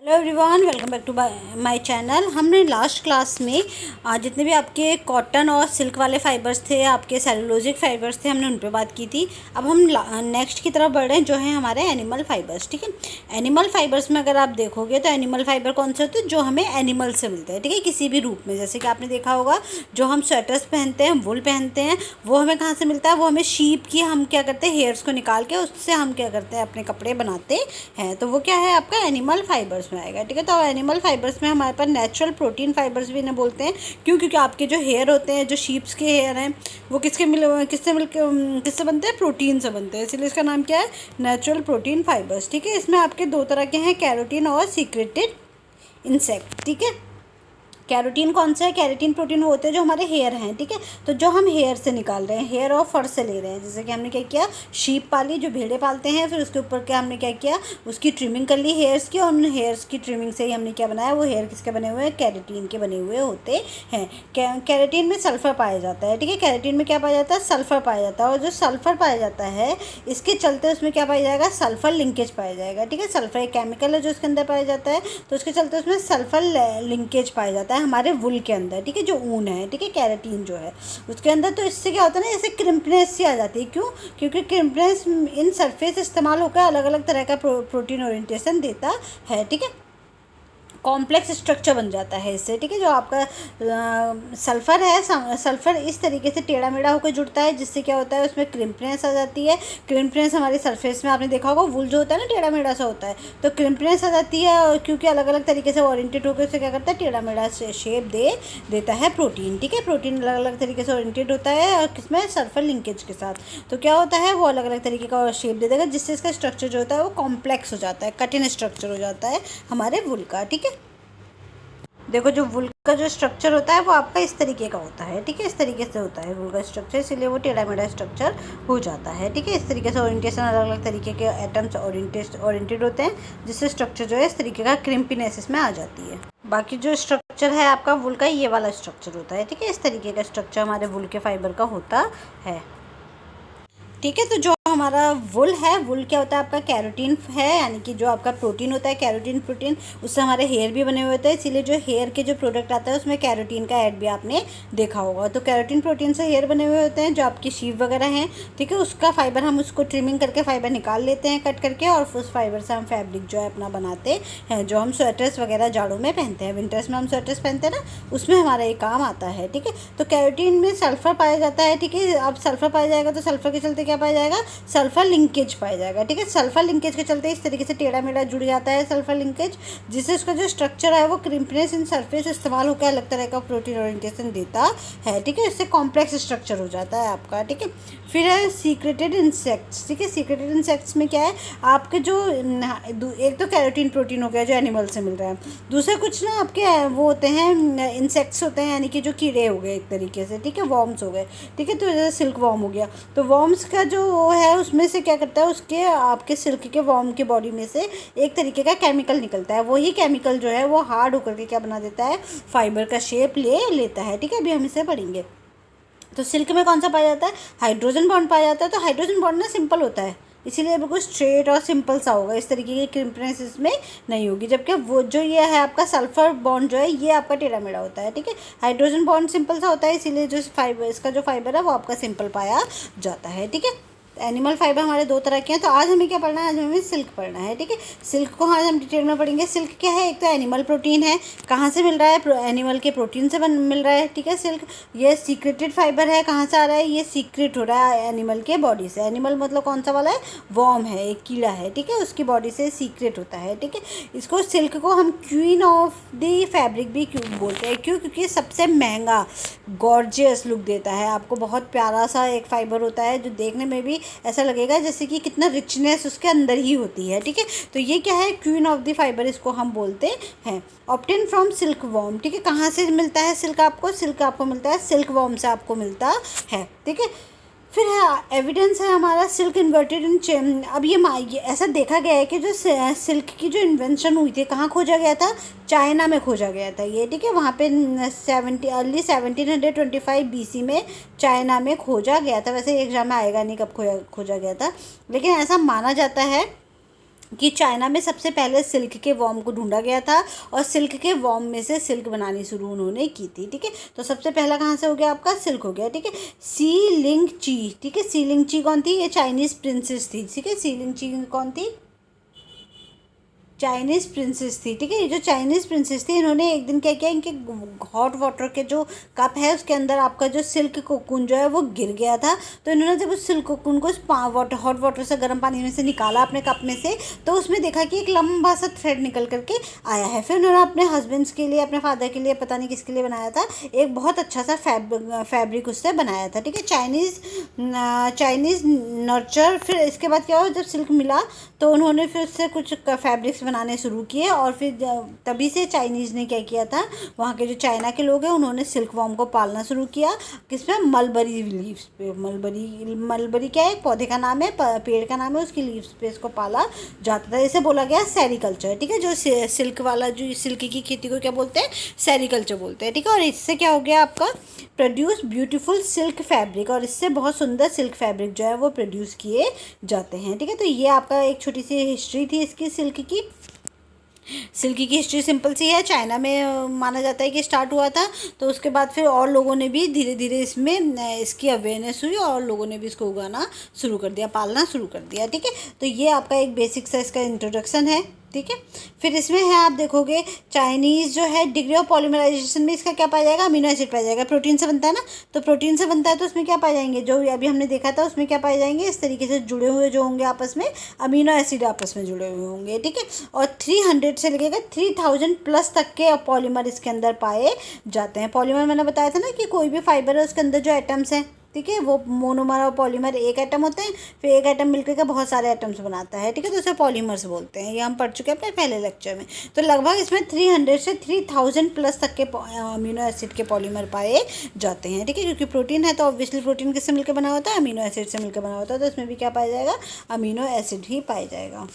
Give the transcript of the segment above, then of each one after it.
Hello everyone, welcome back to my channel. हमने last class में जितने भी आपके कॉटन और सिल्क वाले फाइबर्स थे, आपके सेलुलोजिक फाइबर्स थे, हमने उन पे बात की थी। अब हम नेक्स्ट की तरफ बढ़ रहे हैं, जो है हमारे एनिमल फाइबर्स। ठीक है, एनिमल फाइबर्स में अगर आप देखोगे तो एनिमल फाइबर कौन से होते हैं? जो हमें एनिमल से मिलते हैं। ठीक है, किसी भी रूप में। जैसे कि आपने देखा होगा, जो हम स्वेटर्स पहनते हैं, वुल पहनते हैं, वो हमें कहाँ से मिलता है? वो हमें शीप की, हम क्या करते हैं, हेयर्स को निकाल के उससे हम क्या करते हैं, अपने कपड़े बनाते हैं। तो वो क्या है? आपका एनिमल फाइबर्स में आएगा। ठीक है, तो एनिमल फाइबर्स में हमारे पास नेचुरल प्रोटीन फाइबर्स भी इन्हें बोलते हैं। क्योंकि आपके जो हेयर होते हैं, जो शीप्स के हेयर हैं, वो किससे बनते हैं? प्रोटीन से बनते हैं। इसलिए इसका नाम क्या है? Natural protein fibres. ठीक है, इसमें आपके दो तरह के हैं, कैरोटीन और सीक्रेटेड इंसेक्ट। ठीक है, कैरोटीन कौन सा है? कैरोटीन प्रोटीन वो होते हैं जो हमारे हेयर हैं। ठीक है, तो जो हम हेयर से निकाल रहे हैं, हेयर और फर से ले रहे हैं। जैसे कि हमने क्या किया, शीप पाली, जो भेड़े पालते हैं, फिर उसके ऊपर क्या हमने क्या किया, उसकी ट्रिमिंग कर ली हेयर्स की, और उन हेयर्स की ट्रिमिंग से ही हमने क्या बनाया, वो हेयर किसके बने हुए हैं? कैरोटीन के बने हुए होते हैं। कैरोटीन में सल्फर पाया जाता है। ठीक है, कैरोटीन में क्या पाया जाता है? सल्फर पाया जाता है। और जो सल्फर पाया जाता है, इसके चलते उसमें क्या पाया जाएगा? सल्फर लिंकेज पाया जाएगा। ठीक है, सल्फर एक केमिकल है जो उसके अंदर पाया जाता है, तो उसके चलते उसमें सल्फर लिंकेज पाया जाता है हमारे वुल के अंदर। ठीक है, जो ऊन है, ठीक है, कैराटीन जो है उसके अंदर। तो इससे क्या होता है ना, जैसे क्रिम्पनेस सी आ जाती है। क्यों? क्योंकि क्रिम्पनेस इन सरफेस इस्तेमाल होकर अलग अलग तरह का प्रोटीन ओरिएंटेशन देता है। ठीक है, कॉम्प्लेक्स स्ट्रक्चर बन जाता है इससे। ठीक है, जो आपका सल्फ़र है, सल्फ़र इस तरीके से टेढ़ा मेढ़ा होकर जुड़ता है, जिससे क्या होता है, उसमें क्रिम्पनेस आ जाती है। क्रिम्पनेस हमारी सरफेस में आपने देखा होगा, वुल जो होता है ना, टेढ़ा मेढ़ा सा होता है, तो क्रिम्पनेस आ जाती है। और क्योंकि अलग अलग तरीके से ओरिएंटेड होकर उससे क्या करता है, टेढ़ा मेढ़ा शेप देता है प्रोटीन। ठीक है, प्रोटीन अलग अलग तरीके से ओरिएंटेड होता है, और किसमें? सल्फर लिंकेज के साथ। तो क्या होता है, वो अलग अलग तरीके का शेप दे देगा, जिससे इसका स्ट्रक्चर जो होता है वो कॉम्प्लेक्स हो जाता है, कठिन स्ट्रक्चर हो जाता है हमारे वुल का। ठीक है, देखो, जो वुल का जो स्ट्रक्चर होता है वो आपका इस तरीके का होता है। ठीक है, इस तरीके से होता है वुल का स्ट्रक्चर, इसीलिए वो टेढ़ा मेढ़ा स्ट्रक्चर हो जाता है। ठीक है, इस तरीके से ओरिएंटेशन, अलग अलग तरीके के एटम्स ओरिएंटेड होते हैं, जिससे स्ट्रक्चर जो है इस तरीके का क्रिम्पीनेस में आ जाती है। बाकी जो स्ट्रक्चर है आपका वुल का, ये वाला स्ट्रक्चर होता है। ठीक है, इस तरीके का स्ट्रक्चर हमारे वुल के फाइबर का होता है। ठीक है, तो जो हमारा वुल है, वुल क्या होता है? आपका कैरोटीन है, यानी कि जो आपका प्रोटीन होता है, कैरोटीन प्रोटीन, उससे हमारे हेयर भी बने हुए होते हैं। इसीलिए जो हेयर के जो प्रोडक्ट आता है, उसमें कैरोटीन का ऐड भी आपने देखा होगा। तो कैरोटीन प्रोटीन से हेयर बने हुए होते हैं, जो आपकी शीप वगैरह हैं। ठीक है, उसका फाइबर, हम उसको ट्रिमिंग करके फाइबर निकाल लेते हैं कट करके, और उस फाइबर से हम फैब्रिक जो है अपना बनाते हैं, जो हम स्वेटर्स वगैरह जाड़ों में पहनते हैं। विंटर्स में हम स्वेटर्स पहनते हैं ना, उसमें हमारा ये काम आता है। ठीक है, तो कैरोटीन में सल्फर पाया जाता है। ठीक है, अब सल्फर पाया जाएगा तो सल्फर के चलते क्या पाया जाएगा? सल्फर लिंकेज पाया जाएगा। ठीक है, सल्फर लिंकेज के चलते इस तरीके से टेढ़ा मेढ़ा जुड़ जाता है सल्फर लिंकेज, जिससे उसका जो स्ट्रक्चर है वो क्रिम्पनेस इन सरफेस इस्तेमाल होकर अलग तरह का प्रोटीन ओरिएंटेशन देता है। ठीक है, इससे कॉम्प्लेक्स स्ट्रक्चर हो जाता है आपका। ठीक है, फिर है सीक्रेटेड इंसेक्ट्स। ठीक है, सीक्रेटेड इंसेक्ट्स में क्या है, आपके जो एक तो कैरोटीन प्रोटीन हो गया जो एनिमल से मिल रहा है, दूसरा कुछ ना आपके वो होते हैं, इंसेक्ट्स होते हैं, यानी कि जो कीड़े हो गए एक तरीके से। ठीक है, वॉर्म्स हो गए। ठीक है, तो जैसे सिल्क वॉर्म हो गया, तो वॉर्म्स का जो वो है, उसमें से क्या करता है, उसके आपके सिल्क के वॉर्म के बॉडी में से एक तरीके का केमिकल निकलता है। वही केमिकल जो है वो हार्ड होकर के क्या बना देता है, फाइबर का शेप ले लेता है। ठीक है, अभी हम इसे पढ़ेंगे। तो सिल्क में कौन सा पाया जाता है? हाइड्रोजन बॉन्ड पाया जाता है। तो हाइड्रोजन बॉन्ड ना सिंपल होता है, इसीलिए बिल्कुल स्ट्रेट और सिंपल सा होगा, इस तरीके की क्रिम्पनेस इसमें नहीं होगी। जबकि वो जो ये है आपका सल्फर बॉन्ड जो है, ये आपका टेढ़ा मेढ़ा होता है। ठीक है, हाइड्रोजन बॉन्ड सिंपल सा होता है, इसीलिए जो फाइबर, इसका जो फाइबर है वो आपका सिंपल पाया जाता है। ठीक है, एनिमल फाइबर हमारे दो तरह के हैं। तो आज हमें क्या पढ़ना है? आज हमें सिल्क पढ़ना है। ठीक है, सिल्क को आज हम डिटेल में पढ़ेंगे। सिल्क क्या है? एक तो एनिमल प्रोटीन है, कहाँ से मिल रहा है? एनिमल के प्रोटीन से मिल रहा है। ठीक है, सिल्क ये सीक्रेटेड फाइबर है, कहाँ से आ रहा है? ये सीक्रेट हो रहा है एनिमल के बॉडी से। एनिमल मतलब कौन सा वाला है? वॉर्म है, एक कीड़ा है। ठीक है, उसकी बॉडी से सीक्रेट होता है। ठीक है, इसको सिल्क को हम क्वीन ऑफ द फैब्रिक भी क्यों बोलते हैं? क्यों? क्योंकि सबसे महंगा, गॉर्जियस लुक देता है आपको, बहुत प्यारा सा एक फाइबर होता है, जो देखने में भी ऐसा लगेगा जैसे कि कितना रिचनेस उसके अंदर ही होती है। ठीक है, तो ये क्या है? क्वीन ऑफ द फाइबर इसको हम बोलते हैं। Obtain from silk worm. ठीक है, कहाँ से मिलता है सिल्क आपको? सिल्क आपको मिलता है सिल्क वॉर्म से आपको मिलता है। ठीक है, फिर है एविडेंस है हमारा सिल्क इन्वर्टेड इन चेन। अब ये ऐसा देखा गया है कि जो सिल्क की जो इन्वेंशन हुई थी, कहाँ खोजा गया था? चाइना में खोजा गया था ये। ठीक है, वहाँ पे अर्ली 1725 BC में चाइना में खोजा गया था। वैसे एग्जाम में आएगा नहीं कब खोजा गया था, लेकिन ऐसा माना जाता है कि चाइना में सबसे पहले सिल्क के वॉर्म को ढूंढा गया था और सिल्क के वॉर्म में से सिल्क बनानी शुरू उन्होंने की थी। ठीक है, तो सबसे पहला कहाँ से हो गया आपका, सिल्क हो गया। ठीक है, सी लिंग ची, ठीक है, सी लिंग ची कौन थी, ये चाइनीज़ प्रिंसेस थी। ठीक है, सी लिंग ची कौन थी, चाइनीज़ प्रिंसेस थी। ठीक है, ये जो चाइनीज़ प्रिंसेस थी इन्होंने एक दिन क्या किया, इनके हॉट वाटर के जो कप है उसके अंदर आपका जो सिल्क कोकून जो है वो गिर गया था। तो इन्होंने जब उस सिल्क कोकून को हॉट वाटर से, गर्म पानी में से निकाला अपने कप में से, तो उसमें देखा कि एक लंबा सा थ्रेड निकल करके आया है। फिर उन्होंने अपने हस्बैंड्स के लिए, अपने फादर के लिए, पता नहीं किसके लिए बनाया था, एक बहुत अच्छा सा फैब्रिक उससे बनाया था। ठीक है, चाइनीज़ नर्चर। फिर इसके बाद क्या हुआ, जब सिल्क मिला तो उन्होंने फिर उससे कुछ फैब्रिक्स बनाने शुरू किए और फिर तभी से चाइनीज़ ने क्या किया था, वहाँ के जो चाइना के लोग हैं उन्होंने सिल्क वॉर्म को पालना शुरू किया। किसमें, मलबरी लीव्स पे। मलबरी क्या है, एक पौधे का नाम है, पेड़ का नाम है, उसकी लीव्स पे इसको पाला जाता था। इसे बोला गया सेरीकल्चर। ठीक है, जो सिल्क वाला, जो सिल्क की खेती को क्या बोलते हैं, सेरीकल्चर बोलते हैं। ठीक है, और इससे क्या हो गया आपका, प्रोड्यूस ब्यूटीफुल सिल्क फैब्रिक, और इससे बहुत सुंदर सिल्क फैब्रिक जो है वो प्रोड्यूस किए जाते हैं। ठीक है, तो ये आपका एक छोटी सी हिस्ट्री थी इसकी, सिल्क की। सिल्क की हिस्ट्री सिंपल सी है, चाइना में माना जाता है कि स्टार्ट हुआ था। तो उसके बाद फिर और लोगों ने भी धीरे धीरे इसमें इसकी अवेयरनेस हुई और लोगों ने भी इसको उगाना शुरू कर दिया, पालना शुरू कर दिया। ठीक है, तो ये आपका एक बेसिक सा इसका इंट्रोडक्शन है। ठीक है, फिर इसमें है, आप देखोगे चाइनीज़ जो है, डिग्री ऑफ पॉलीमराइजेशन में इसका क्या पाया जाएगा, अमीनो एसिड पाया जाएगा। प्रोटीन से बनता है ना, तो प्रोटीन से बनता है तो उसमें क्या पाए जाएंगे, जो अभी हमने देखा था उसमें क्या पाए जाएंगे, इस तरीके से जुड़े हुए जो होंगे आपस में, अमीनो एसिड आपस में जुड़े हुए होंगे। ठीक है, और 300 से लगेगा 3000 प्लस तक के पॉलीमर इसके अंदर पाए जाते हैं। पॉलीमर मैंने बताया था ना कि कोई भी फाइबर है उसके अंदर जो एटम्स हैं, ठीक है, वो मोनोमर और पॉलीमर एक एटम होते हैं, फिर एक एटम मिलकर के बहुत सारे एटम्स बनाता है। ठीक है, तो उसे पॉलीमर्स बोलते हैं। ये हम पढ़ चुके हैं अपने पहले लेक्चर में। तो लगभग इसमें 300 से 3000 प्लस तक के अमीनो एसिड के पॉलीमर पाए जाते हैं। ठीक है, क्योंकि प्रोटीन है तो ऑब्वियसली प्रोटीन किससे मिलकर बना होता है, अमीनो एसिड से मिलकर बना होता है। तो इसमें भी क्या पाया जाएगा, अमीनो एसिड ही पाया जाएगा।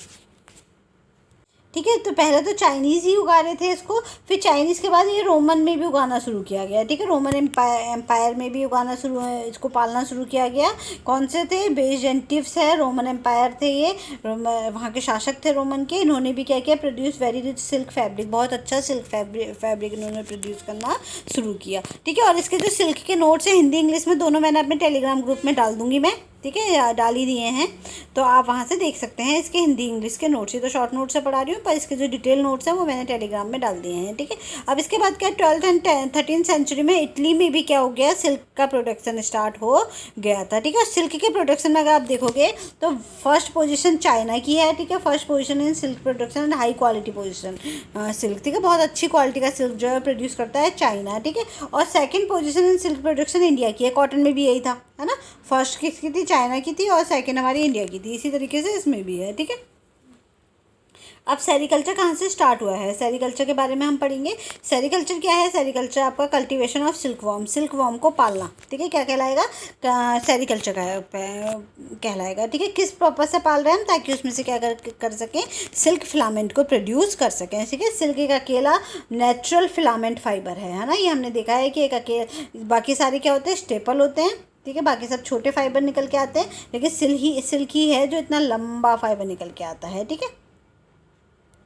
ठीक है, तो पहले तो चाइनीज़ ही उगा रहे थे इसको, फिर चाइनीज़ के बाद ये रोमन में भी उगाना शुरू किया गया। ठीक है, रोमन एम्पायर में भी उगाना शुरू, इसको पालना शुरू किया गया। कौन से थे, बेजेंटिव्स है, रोमन एम्पायर थे ये, वहाँ के शासक थे रोमन के। इन्होंने भी क्या किया, produce very rich silk fabric, बहुत अच्छा सिल्क फैब्रिक इन्होंने प्रोड्यूस करना शुरू किया। ठीक है, और इसके जो सिल्क के नोट्स हैं हिंदी इंग्लिश में दोनों, मैंने अपने टेलीग्राम ग्रुप में डाल दूँगी मैं। ठीक है, डाल ही दिए हैं, तो आप वहाँ से देख सकते हैं इसके हिंदी इंग्लिश के नोट्स। ये तो शॉर्ट नोट से पढ़ा रही हूँ, पर इसके जो डिटेल नोट्स हैं वो मैंने टेलीग्राम में डाल दिए हैं। ठीक है, अब इसके बाद क्या, 12th एंड 13th सेंचुरी में इटली में भी क्या हो गया, सिल्क का प्रोडक्शन स्टार्ट हो गया था। ठीक है, सिल्क के प्रोडक्शन में अगर आप देखोगे तो फर्स्ट पोजीशन चाइना की है। ठीक है, first position in silk production and high quality position silk. ठीक है, बहुत अच्छी क्वालिटी का सिल्क जो है प्रोड्यूस करता है चाइना। ठीक है, और second position in silk production India की है। कॉटन में भी यही था, है ना, फर्स्ट किसकी थी, चाइना की थी, और सेकंड हमारी इंडिया की थी। इसी तरीके से इसमें भी है। ठीक है, अब सेरीकल्चर कहाँ से स्टार्ट हुआ है, सेरीकल्चर के बारे में हम पढ़ेंगे। सेरीकल्चर क्या है, सेरीकल्चर आपका कल्टीवेशन ऑफ सिल्क वॉर्म को पालना। ठीक है, क्या कहलाएगा, सेरीकल्चर कहलाएगा। ठीक है, किस पर्पज से पाल रहे हैं हम, ताकि उसमें से क्या कर सकें, सिल्क फिलामेंट को प्रोड्यूस कर सकें। ठीक है, सिल्क एक अकेला नेचुरल फिलामेंट फाइबर है ना, ये हमने देखा है कि एक अकेला, बाकी सारे क्या होते हैं, स्टेपल होते हैं। ठीक है, बाकी सब छोटे फाइबर निकल के आते हैं, लेकिन सिल्क ही है जो इतना लंबा फाइबर निकल के आता है। ठीक है,